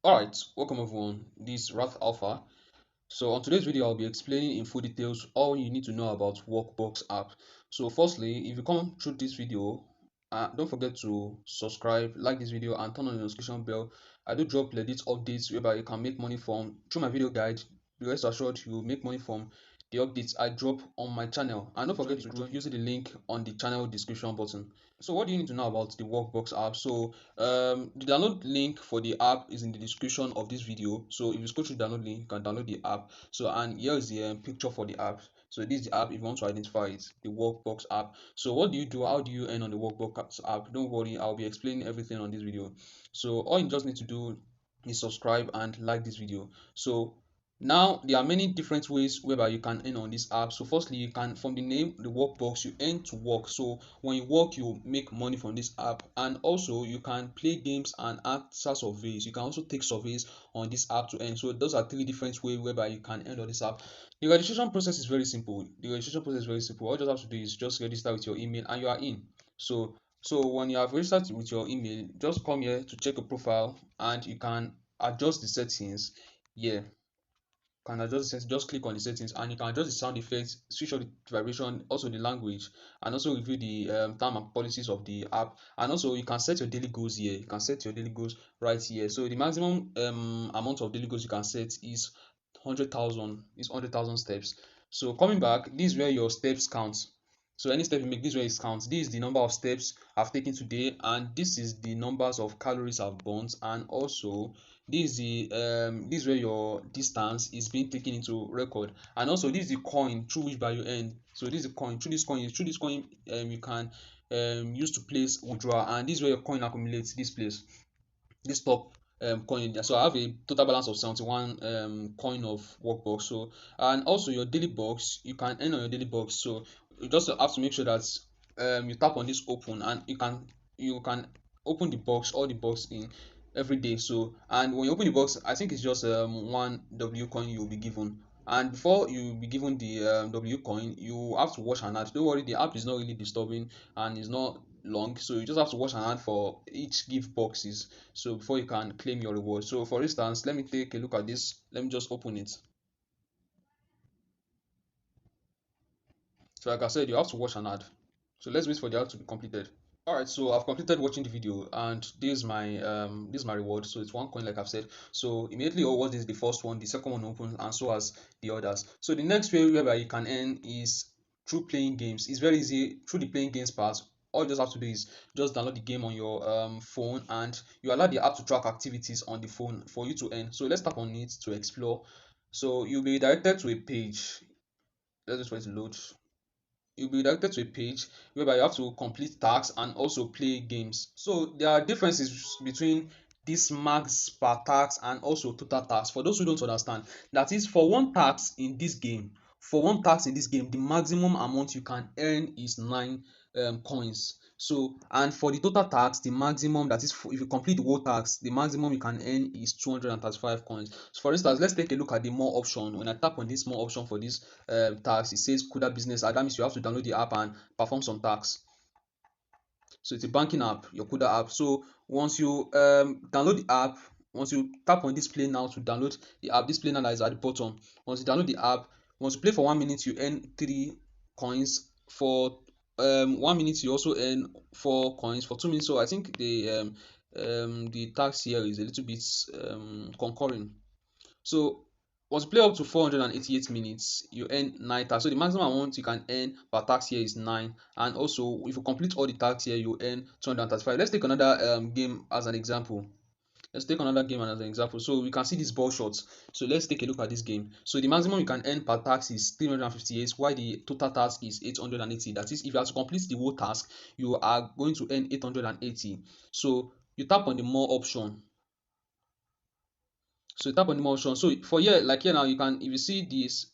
Alright, welcome everyone. This is Wrath Alpha. So on today's video, I'll be explaining in full details all you need to know about Walkbucks app. So firstly, if you come through this video, don't forget to subscribe, like this video, and turn on the notification bell. I do drop legit updates whereby you can make money from through my video guide. Be rest assured you will make money from the updates I drop on my channel. And don't forget to join using the link on the channel description button. So what do you need to know about the Walkbucks app? So the download link for the app is in the description of this video. So if you scroll through the download link, you can download the app. So and here is the picture for the app. So this is the app if you want to identify it, the Walkbucks app. So what do you do? How do you earn on the Walkbucks app? Don't worry, I'll be explaining everything on this video. So all you just need to do is subscribe and like this video. So now there are many different ways whereby you can earn on this app. So firstly, you can, from the name the Walkbox, you earn to work. So when you work, you make money from this app. And also you can play games and answer surveys. You can also take surveys on this app to earn. So those are three different ways whereby you can earn on this app. The registration process is very simple. All you just have to do is just register with your email and you are in. So when you have registered with your email, just come here to check your profile and you can adjust the settings. Yeah, can adjust the settings. Just click on the settings and you can adjust the sound effects, switch on the vibration, also the language, and also review the term and policies of the app. And also you can set your daily goals here. You can set your daily goals right here. So the maximum amount of daily goals you can set is 100,000 steps. So coming back, this is where your steps count. So any step you make, this is where it counts. This is the number of steps I've taken today, and this is the numbers of calories I've burnt, and also this is where your distance is being taken into record, and also this is the coin through which by you earn. So this is the coin. Through this coin you can use to place withdrawal, and this is where your coin accumulates. This top coin. So I have a total balance of 71 coin of workbox. So and also your daily box, you can earn on your daily box. So you just have to make sure that you tap on this open, and you can open the box, all the box in every day. So and when you open the box, I think it's just one W coin you will be given. And before you be given the W coin, you have to watch an ad. Don't worry, the app is not really disturbing and is not long, so you just have to watch an ad for each gift boxes, so before you can claim your reward. So for instance, let me take a look at this. Let me just open it. So like I said, you have to watch an ad. So let's wait for the ad to be completed. All right, so I've completed watching the video, and this is my reward. So it's one coin, like I've said. So immediately once this is the first one, the second one opens, and so as the others. So the next way whereby you can earn is through playing games. It's very easy through the playing games part. All you just have to do is just download the game on your phone, and you allow the app to track activities on the phone for you to earn. So let's tap on it to explore. So you'll be directed to a page. Let's just wait to load. You'll be directed to a page whereby you have to complete tasks and also play games. So there are differences between this max per task and also total task. For those who don't understand, that is, for one task in this game, the maximum amount you can earn is 9 coins. So and for the total tax, the maximum, that is, if you complete the whole tax, the maximum you can earn is 235 coins. So for instance, let's take a look at the more option. When I tap on this more option for this tax, it says Kuda business. That means you have to download the app and perform some tax. So it's a banking app, your Kuda app. So once you download the app, once you tap on this play now to download the app, this play now is at the bottom. Once you download the app, once you play for 1 minute, you earn 3 coins. For 1 minute, you also earn 4 coins. For 2 minutes, so I think the tax here is a little bit concurring. So once you play up to 488 minutes, you earn 9 tax. So the maximum amount you can earn per tax here is 9. And also, if you complete all the tax here, you earn 235. Let's take another game as an example. So we can see these ball shots. So let's take a look at this game. So the maximum you can earn per task is 358, while the total task is 880. That is, if you have to complete the whole task, you are going to earn 880. So you tap on the more option. So you tap on the more option. So for here, like here now, you can, if you see this,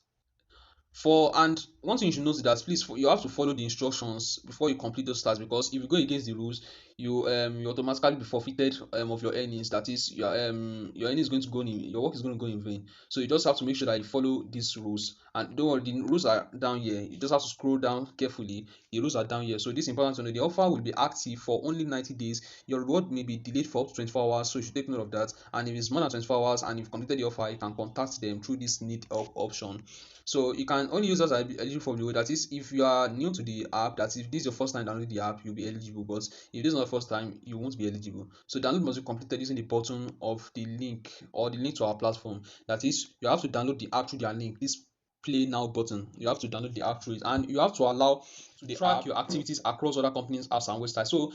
And one thing you should note is that please you have to follow the instructions before you complete those tasks, because if you go against the rules, you automatically be forfeited of your earnings. That is, your earnings is going to go in, your work is going to go in vain. So you just have to make sure that you follow these rules. And don't worry, the rules are down here. You just have to scroll down carefully. The rules are down here. So this is important to know. The offer will be active for only 90 days. Your reward may be delayed for up to 24 hours. So you should take note of that. And if it's more than 24 hours and you've completed the offer, you can contact them through this need help option. So you can only use us as eligible for the role. That is, if you are new to the app, that if this is your first time downloading the app, you'll be eligible. But if this is not the first time, you won't be eligible. So download must be completed using the button of the link or the link to our platform. That is, you have to download the app through their link. This play now button, you have to download the app through it, and you have to allow to track your activities across other companies apps and websites. So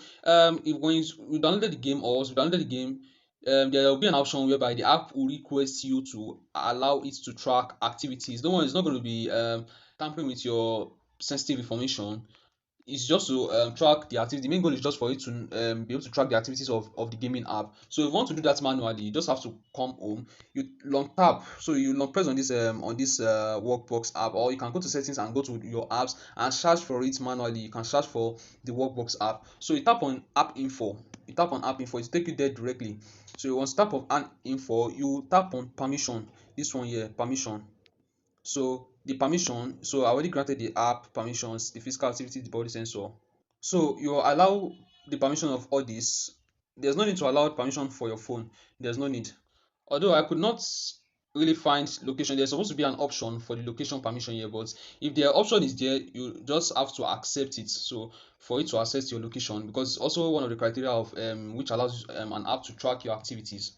if when you downloaded the game, or once you downloaded the game, there will be an option whereby the app will request you to allow it to track activities. Don't worry, it's not going to be tampering with your sensitive information. It's just to track the activity. The main goal is just for you to be able to track the activities of the gaming app. So if you want to do that manually, you just have to come home, you long tap, so you long press on this Walkbucks app, or you can go to settings and go to your apps and search for it manually. You can search for the Walkbucks app. So you tap on app info, it will take you there directly. So once you tap on app info, you tap on permission, this one here, permission. So the permission, so I already granted the app permissions, the physical activity, the body sensor. So you allow the permission of all this. There's no need to allow permission for your phone. There's no need. Although I could not really find location, there's supposed to be an option for the location permission here, but if the option is there, you just have to accept it. So for it to access your location, because it's also one of the criteria of which allows an app to track your activities.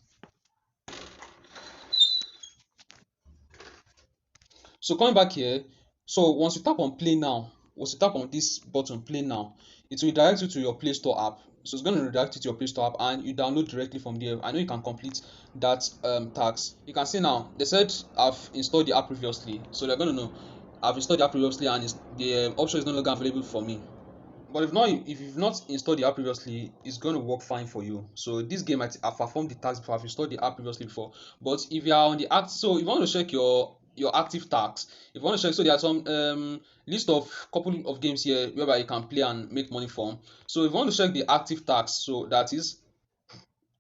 So coming back here, so once you tap on play now, once you tap on this button play now, it will redirect you to your Play Store app. So it's going to redirect you to your Play Store app and you download directly from there. I know you can complete that task. You can see now they said I've installed the app previously, so they're going to know I've installed the app previously and the option is no longer available for me. But if you've not installed the app previously, it's going to work fine for you. So this game, I've performed the task before. I've installed the app previously before. But if you are on the act, so if you want to check your active tasks, if you want to check, so there are some list of couple of games here whereby you can play and make money from. So if you want to check the active tasks, so that is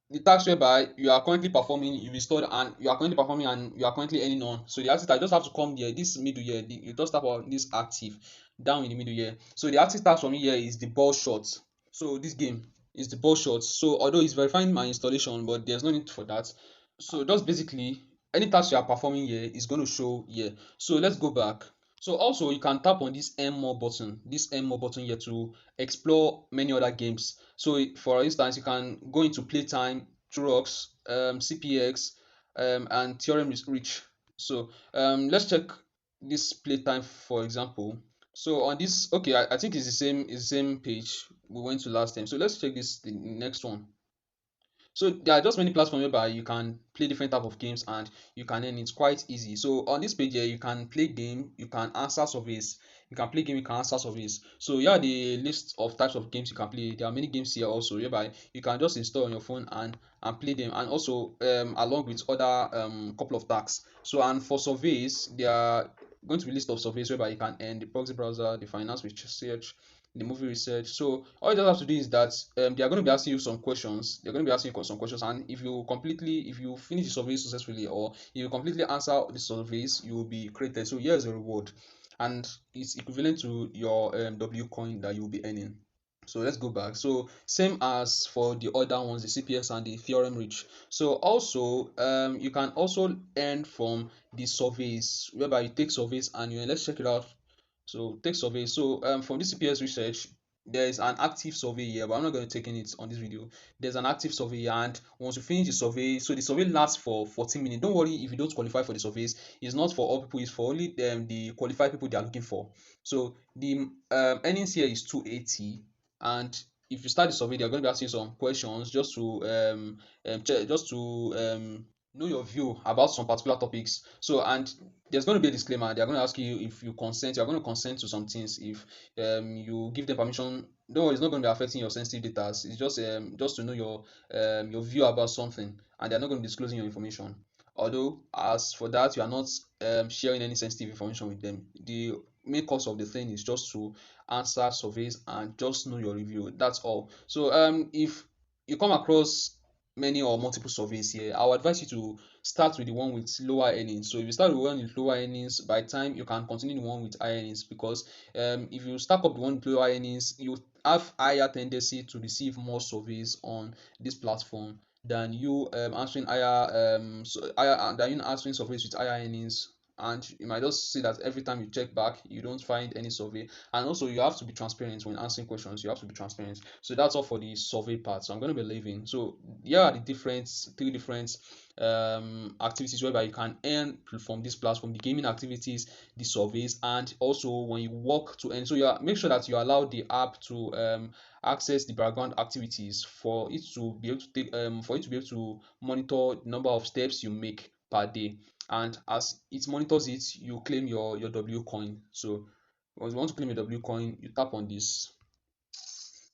the task whereby you are currently performing, you installed and you are currently performing and you are currently earning on. So the active task just have to come here, this middle here, you just tap on this active down in the middle here. So the active task for me here is the ball shot. So this game is the ball shot. So although it's verifying my installation, but there's no need for that. So just basically any task you are performing here is going to show here. So let's go back. So also you can tap on this M more button here to explore many other games. So for instance, you can go into playtime, Turox, CPX, and theorem is reach. So let's check this playtime for example. So on this, okay, I think it's the same page we went to last time. So let's check the next one. So there are just many platforms whereby you can play different type of games and you can earn it quite easy. So on this page here, you can play game, you can answer surveys, you can play game, you can answer surveys. So here are the list of types of games you can play. There are many games here also whereby you can just install on your phone and play them, and also along with other couple of tasks. So and for surveys, there are going to be list of surveys whereby you can earn the proxy browser, the finance research, the movie research. So all you just have to do is that they are going to be asking you some questions. They're going to be asking you some questions, and if you finish the survey successfully, or if you completely answer the surveys, you will be credited. So here's a reward, and it's equivalent to your W coin that you will be earning. So let's go back. So same as for the other ones, the CPS and the theorem reach. So also you can also earn from the surveys whereby you take surveys and you let's check it out. So take survey. So from this CPS research, there is an active survey here, but I'm not going to take in it on this video. There's an active survey here, and once you finish the survey, so the survey lasts for 14 minutes. Don't worry if you don't qualify for the surveys. It's not for all people. It's for only the qualified people they are looking for. So the earnings here is 280, and if you start the survey, they're going to be asking you some questions just to know your view about some particular topics. So and there's going to be a disclaimer. They're going to ask you if you consent. You're going to consent to some things. If you give them permission, no, it's not going to be affecting your sensitive data. It's just to know your view about something, and they're not going to be disclosing your information. Although as for that, you are not sharing any sensitive information with them. The main cause of the thing is just to answer surveys and just know your review. That's all. So if you come across many or multiple surveys here, I would advise you to start with the one with lower earnings. So if you start with one with lower earnings, by time you can continue the one with higher earnings, because if you stack up the one with lower earnings, you have higher tendency to receive more surveys on this platform than you answering than you answering surveys with higher earnings. And you might just see that every time you check back, you don't find any survey. And also, you have to be transparent when answering questions. You have to be transparent. So that's all for the survey part. So I'm going to be leaving. So here are the three different activities whereby you can earn from this platform: the gaming activities, the surveys, and also when you work to earn. So you make sure that you allow the app to access the background activities for it to be able to monitor the number of steps you make per day. And as it monitors it, you claim your W coin. So once you want to claim your W coin, you tap on this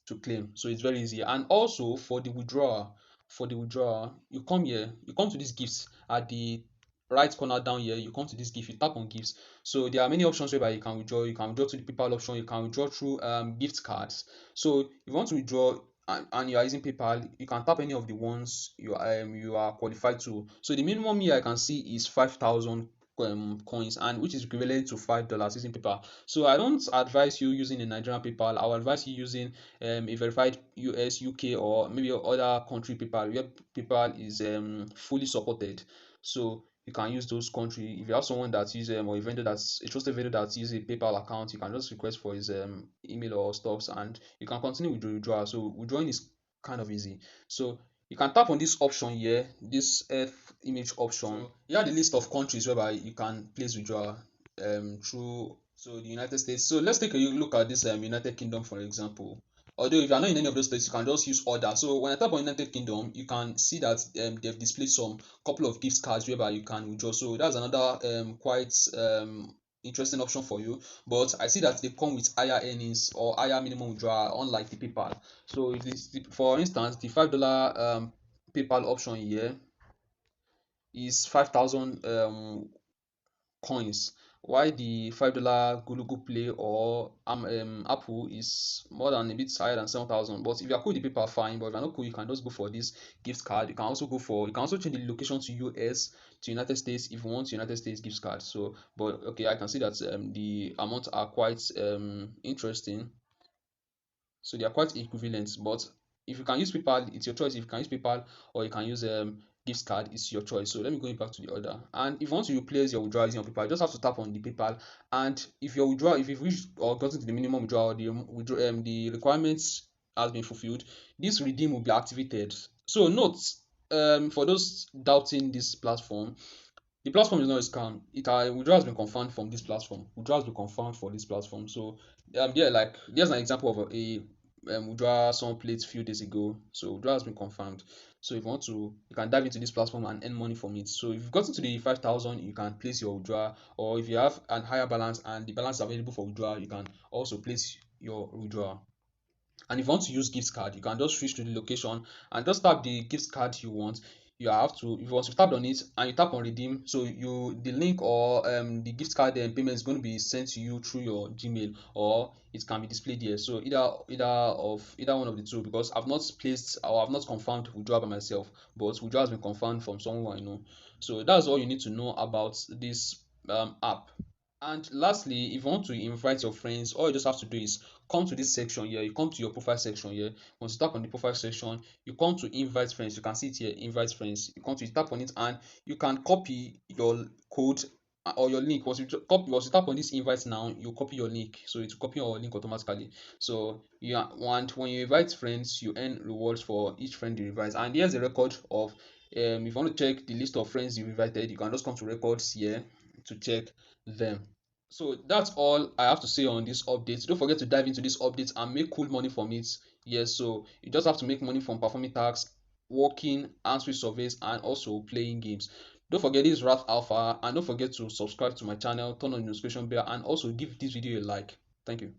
to claim. So it's very easy. And also for the withdrawal, you come here, you come to this gifts at the right corner down here. You come to this gift, you tap on gifts. So there are many options whereby you can withdraw. You can withdraw to the PayPal option, you can withdraw through gift cards. So if you want to withdraw and you are using PayPal, you can tap any of the ones you are qualified to. So the minimum here I can see is 5,000 coins, and which is equivalent to $5 using PayPal. So I don't advise you using a Nigerian PayPal. I will advise you using a verified US, UK, or maybe other country PayPal where PayPal is fully supported. So you can use those country. If you have someone that uses or a vendor that's a trusted vendor that uses a PayPal account, you can just request for his email or stuffs, and you can continue with the withdrawal. So withdrawing is kind of easy. So you can tap on this option here, this earth image option. So here are the list of countries whereby you can place withdrawal through the United States. So let's take a look at this United Kingdom, for example. Although if you are not in any of those states, you can just use order. So when I tap on United Kingdom, you can see that they've displayed some couple of gift cards whereby you can withdraw. So that's another quite interesting option for you. But I see that they come with higher earnings or higher minimum withdrawal, unlike the PayPal. So if this, for instance, the $5 PayPal option here is 5,000 coins, while the $5 Google Play or Apple is more than a bit higher than 7,000. But if you are cool with the PayPal, fine. But if you're not cool, you can just go for this gift card. You can also change the location to US, to United States if you want United States gift card. So, but okay, I can see that the amounts are quite interesting. So they are quite equivalent. But if you can use PayPal, it's your choice. If you can use PayPal or you can use gift card, it's your choice. So let me go back to the order. And if you want to replace your withdrawal using your PayPal, you just have to tap on the PayPal. And if you've reached or gotten to the minimum withdrawal, the requirements has been fulfilled, this redeem will be activated. So note, for those doubting this platform, the platform is not a scam. Withdrawal has been confirmed from this platform. Withdrawal has been confirmed for this platform. So there's an example of a withdrawal someone played a few days ago. So withdrawal has been confirmed. So if you want to, you can dive into this platform and earn money from it. So if you've gotten to the 5,000, you can place your withdrawal, or if you have a higher balance and the balance is available for withdrawal, you can also place your withdrawal. And if you want to use gift card, you can just switch to the location and just tap the gift card you want. You have to, if once you tap on it and you tap on redeem, so the link or the gift card payment is going to be sent to you through your Gmail, or it can be displayed here. So either one of the two, because I've not placed or I've not confirmed withdrawal by myself, but withdrawal has been confirmed from someone I know. So that's all you need to know about this app. And lastly, if you want to invite your friends, all you just have to do is come to this section here. You come to your profile section here. Once you tap on the profile section, you come to invite friends. You can see it here, invite friends. You come to tap on it, and you can copy your code or your link. Once you tap on this invite now, you copy your link. So it's copy your link automatically. So and when you invite friends, you earn rewards for each friend you invite. And here's a record of if you want to check the list of friends you invited, you can just come to records here to check them. So that's all I have to say on this update. Don't forget to dive into this update and make cool money from it. Yes, so you just have to make money from performing tasks, working, answering surveys, and also playing games. Don't forget this is Wrath Alpha, and don't forget to subscribe to my channel, turn on the notification bell, and also give this video a like. Thank you.